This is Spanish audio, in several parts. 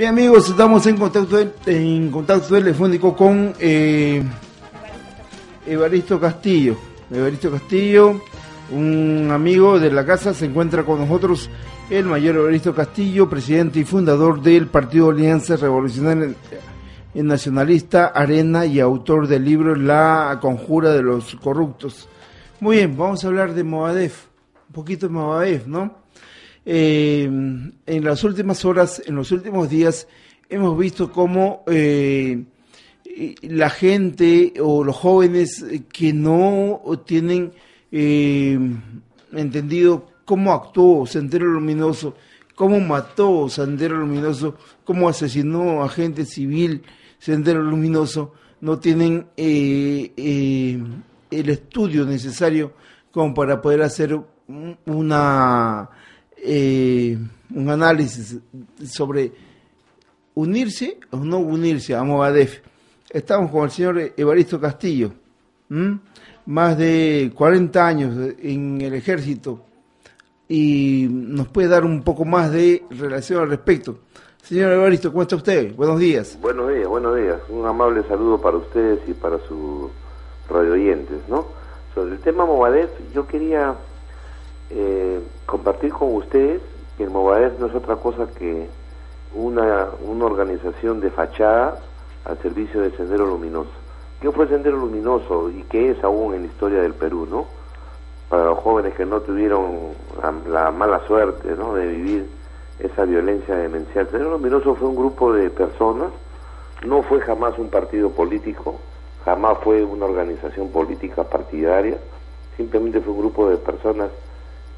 Bien, amigos, estamos en contacto telefónico con Evaristo Castillo. Evaristo Castillo, un amigo de la casa, se encuentra con nosotros el mayor Evaristo Castillo, presidente y fundador del Partido Alianza Revolucionaria Nacionalista Arena y autor del libro La Conjura de los Corruptos. Muy bien, vamos a hablar de Movadef, un poquito de Movadef, ¿no? En las últimas horas, en los últimos días, hemos visto cómo la gente o los jóvenes que no tienen entendido cómo actuó Sendero Luminoso, cómo mató Sendero Luminoso, cómo asesinó a gente civil Sendero Luminoso, no tienen el estudio necesario como para poder hacer un análisis sobre unirse o no unirse a Movadef. Estamos con el señor Evaristo Castillo, más de 40 años en el ejército, y nos puede dar un poco más de relación al respecto. Señor Evaristo, ¿cómo está usted? Buenos días. Buenos días. Un amable saludo para ustedes y para sus radioyentes, ¿no? Sobre el tema Movadef, yo quería compartir con ustedes que el Movadef no es otra cosa que una organización de fachada al servicio de Sendero Luminoso. ¿Qué fue Sendero Luminoso y qué es aún en la historia del Perú, no? Para los jóvenes que no tuvieron la mala suerte, ¿no?, de vivir esa violencia demencial. Sendero Luminoso fue un grupo de personas, no fue jamás un partido político, jamás fue una organización política partidaria, simplemente fue un grupo de personas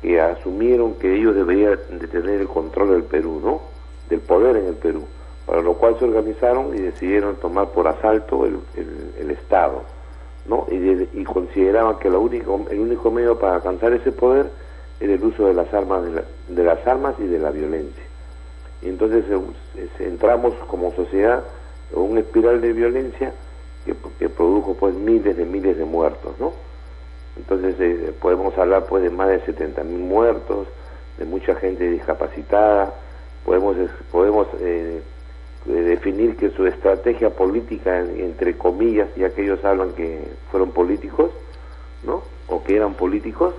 que asumieron que ellos deberían de tener el control del Perú, ¿no?, del poder en el Perú, para lo cual se organizaron y decidieron tomar por asalto el Estado, ¿no? Y consideraban que el único medio para alcanzar ese poder era el uso de las armas y de la violencia. Y entonces entramos como sociedad en una espiral de violencia que produjo pues miles de muertos, ¿no? Entonces podemos hablar pues de más de 70.000 muertos, de mucha gente discapacitada. Podemos definir que su estrategia política, entre comillas, ya que ellos hablan que fueron políticos, ¿no?, o que eran políticos,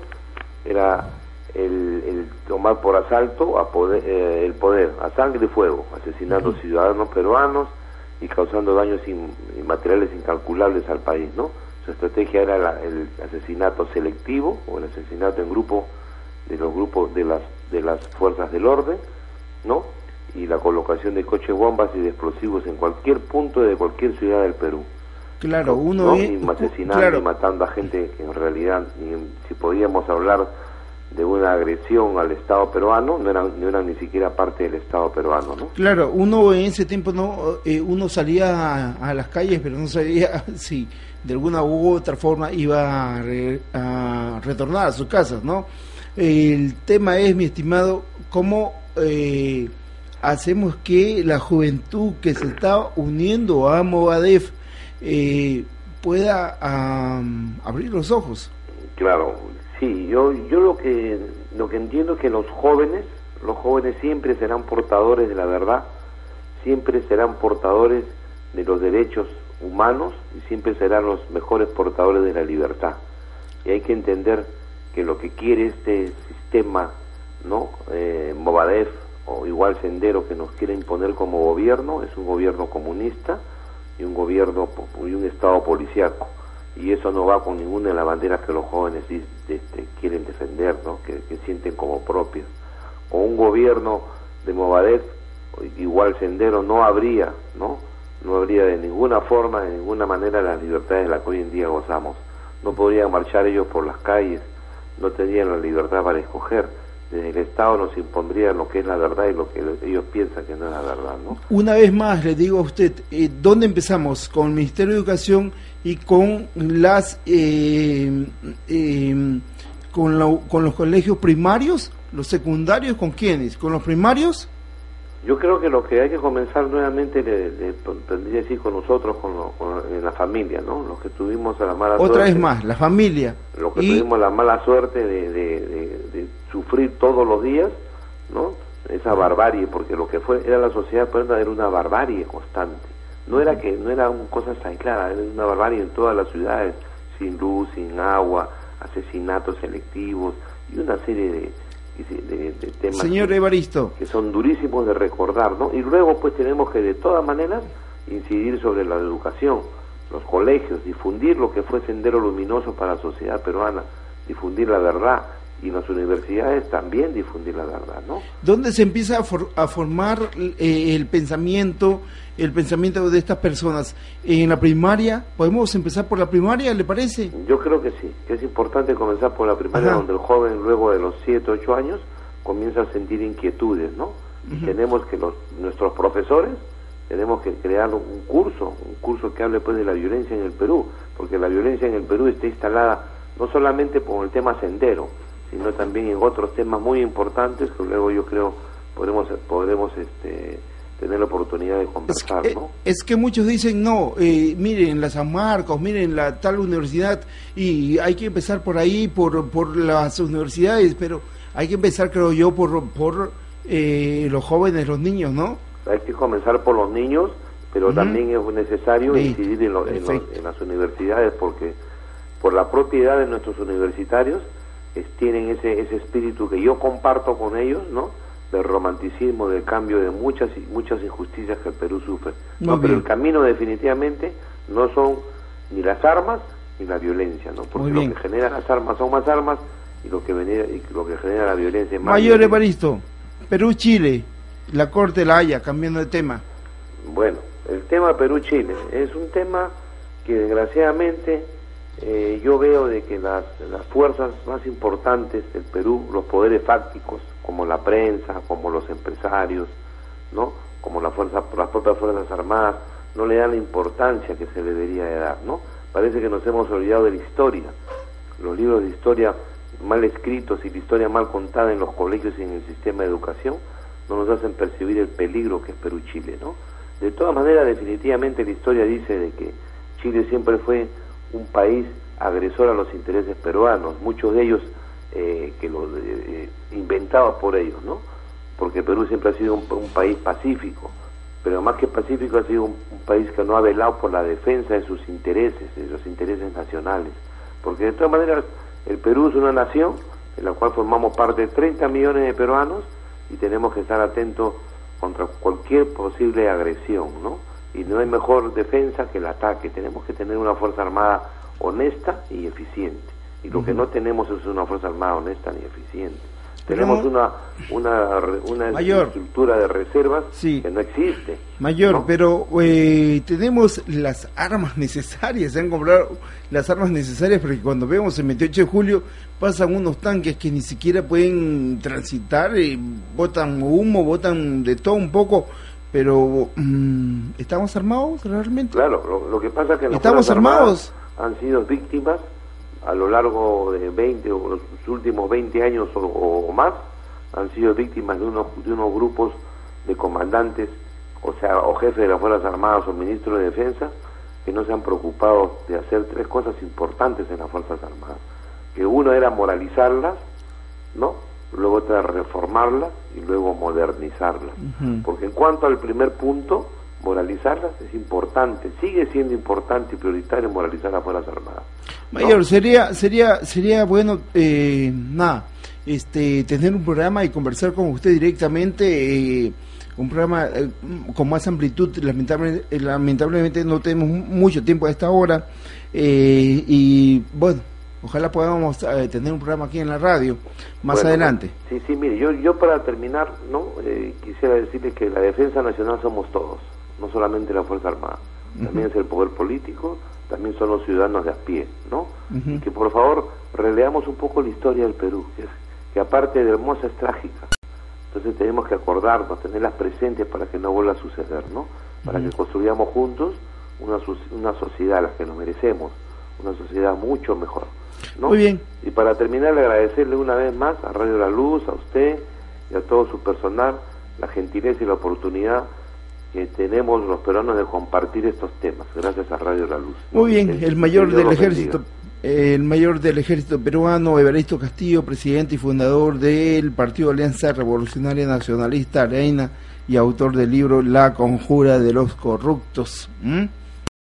era el tomar por asalto el poder, a sangre y fuego, asesinando ciudadanos peruanos y causando daños materiales incalculables al país, ¿no? Su estrategia era el asesinato selectivo o el asesinato en grupo de las fuerzas del orden, ¿no?, y la colocación de coches bombas y de explosivos en cualquier punto de cualquier ciudad del Perú. Claro, ¿no? Y asesinando y matando a gente que en realidad, si podíamos hablar de una agresión al Estado peruano, no eran ni siquiera parte del Estado peruano, ¿no? Claro, uno en ese tiempo uno salía a las calles, pero no sabía si de alguna u otra forma iba a retornar a sus casas, ¿no? El tema es, mi estimado, cómo hacemos que la juventud que se está uniendo a Movadef pueda abrir los ojos. Claro, sí, yo lo que entiendo es que los jóvenes siempre serán portadores de la verdad, siempre serán portadores de los derechos humanos y siempre serán los mejores portadores de la libertad. Y hay que entender que lo que quiere este sistema, ¿no?, Movadef o igual Sendero, que nos quiere imponer como gobierno, es un gobierno comunista y un Estado policíaco, y eso no va con ninguna de las banderas que los jóvenes quieren defender, ¿no?, que sienten como propias. Con un gobierno de Movadef, igual Sendero, no habría de ninguna forma, de ninguna manera, las libertades de las que hoy en día gozamos. No podrían marchar ellos por las calles, no tendrían la libertad para escoger. Desde el Estado nos impondrían lo que es la verdad y lo que ellos piensan que no es la verdad, ¿no? Una vez más le digo a usted, ¿dónde empezamos? ¿Con el Ministerio de Educación y con con los colegios primarios, los secundarios? ¿Con quiénes? ¿Con los primarios? Yo creo que lo que hay que comenzar nuevamente tendría que decir con nosotros, en la familia, ¿no? Los que tuvimos la mala suerte. Otra vez más, la familia. Los que tuvimos la mala suerte de sufrir todos los días, ¿no?, esa barbarie, porque lo que era la sociedad peruana era una barbarie constante. No eran cosas aisladas, era una barbarie en todas las ciudades, sin luz, sin agua, asesinatos selectivos y una serie de temas, señor Evaristo, que son durísimos de recordar, ¿no? Y luego pues tenemos que de todas maneras incidir sobre la educación, los colegios, difundir lo que fue Sendero Luminoso para la sociedad peruana, difundir la verdad, y en las universidades también difundir la verdad, ¿no? ¿Dónde se empieza a formar el pensamiento de estas personas? ¿En la primaria? ¿Podemos empezar por la primaria, le parece? Yo creo que sí, que es importante comenzar por la primaria, donde el joven luego de los 7, 8 años comienza a sentir inquietudes, ¿no? Y tenemos que nuestros profesores tenemos que crear un curso que hable pues de la violencia en el Perú, porque la violencia en el Perú está instalada no solamente por el tema sendero, sino también en otros temas muy importantes que luego yo creo podremos tener la oportunidad de conversar, ¿no? Es que muchos dicen, no, miren la San Marcos, miren la tal universidad, y hay que empezar por ahí, por las universidades, pero hay que empezar, creo yo, por los jóvenes, los niños, ¿no? Hay que comenzar por los niños, pero también es necesario incidir en las universidades, porque por la propiedad de nuestros universitarios tienen ese espíritu que yo comparto con ellos, ¿no? Del romanticismo, del cambio, de muchas injusticias que el Perú sufre. No, pero el camino definitivamente no son ni las armas ni la violencia, ¿no? Porque lo que genera las armas son más armas y lo que genera la violencia es más. Mayor Evaristo, Perú-Chile, la Corte de la Haya, cambiando de tema. Bueno, el tema Perú-Chile es un tema que desgraciadamente yo veo de que las fuerzas más importantes del Perú, los poderes fácticos, como la prensa, como los empresarios, ¿no? Como las propias Fuerzas Armadas, no le dan la importancia que se le debería de dar, ¿no? Parece que nos hemos olvidado de la historia. Los libros de historia mal escritos y la historia mal contada en los colegios y en el sistema de educación no nos hacen percibir el peligro que es Perú-Chile, ¿no? De todas maneras, definitivamente la historia dice de que Chile siempre fue un país agresor a los intereses peruanos, muchos de ellos inventados por ellos, ¿no? Porque Perú siempre ha sido un país pacífico, pero más que pacífico ha sido un país que no ha velado por la defensa de sus intereses nacionales, porque de todas maneras el Perú es una nación en la cual formamos parte de 30 millones de peruanos y tenemos que estar atentos contra cualquier posible agresión, ¿no? Y no hay mejor defensa que el ataque. Tenemos que tener una Fuerza Armada honesta y eficiente. Y lo que no tenemos es una Fuerza Armada honesta ni eficiente. Tenemos una estructura de reservas que no existe. Mayor, ¿no? Pero tenemos las armas necesarias, se han comprado las armas necesarias, porque cuando vemos el 28 de julio pasan unos tanques que ni siquiera pueden transitar, botan humo, botan de todo un poco, pero ¿estamos armados realmente? Claro, lo que pasa es que ¿estamos armados? Han sido víctimas a lo largo de 20 o los últimos 20 años o más, han sido víctimas de unos grupos de comandantes, o jefes de las Fuerzas Armadas o ministros de Defensa, que no se han preocupado de hacer tres cosas importantes en las Fuerzas Armadas, que uno era moralizarlas, ¿no? Luego otra reformarlas y luego modernizarlas. Porque en cuanto al primer punto, moralizarlas es importante, sigue siendo importante y prioritario moralizar las Fuerzas Armadas, ¿no? Mayor, sería bueno tener un programa y conversar con usted directamente, un programa con más amplitud. Lamentablemente no tenemos mucho tiempo a esta hora, y bueno, ojalá podamos tener un programa aquí en la radio más adelante. Sí, mire, yo para terminar, ¿no? Quisiera decirle que la defensa nacional somos todos, no solamente la Fuerza Armada, también es el poder político, también son los ciudadanos de a pie, ¿no? Y que por favor releamos un poco la historia del Perú, que aparte de hermosa es trágica. Entonces tenemos que acordarnos, tenerlas presentes para que no vuelva a suceder, ¿no? Para que construyamos juntos una sociedad a la que nos merecemos, una sociedad mucho mejor, ¿no? Muy bien. Y para terminar, le agradecerle una vez más a Radio La Luz, a usted y a todo su personal, la gentileza y la oportunidad que tenemos los peruanos de compartir estos temas, gracias a Radio La Luz. Muy bien, el mayor del ejército, el mayor del ejército peruano, Evaristo Castillo, presidente y fundador del Partido Alianza Revolucionaria Nacionalista, ARENA, y autor del libro La Conjura de los Corruptos.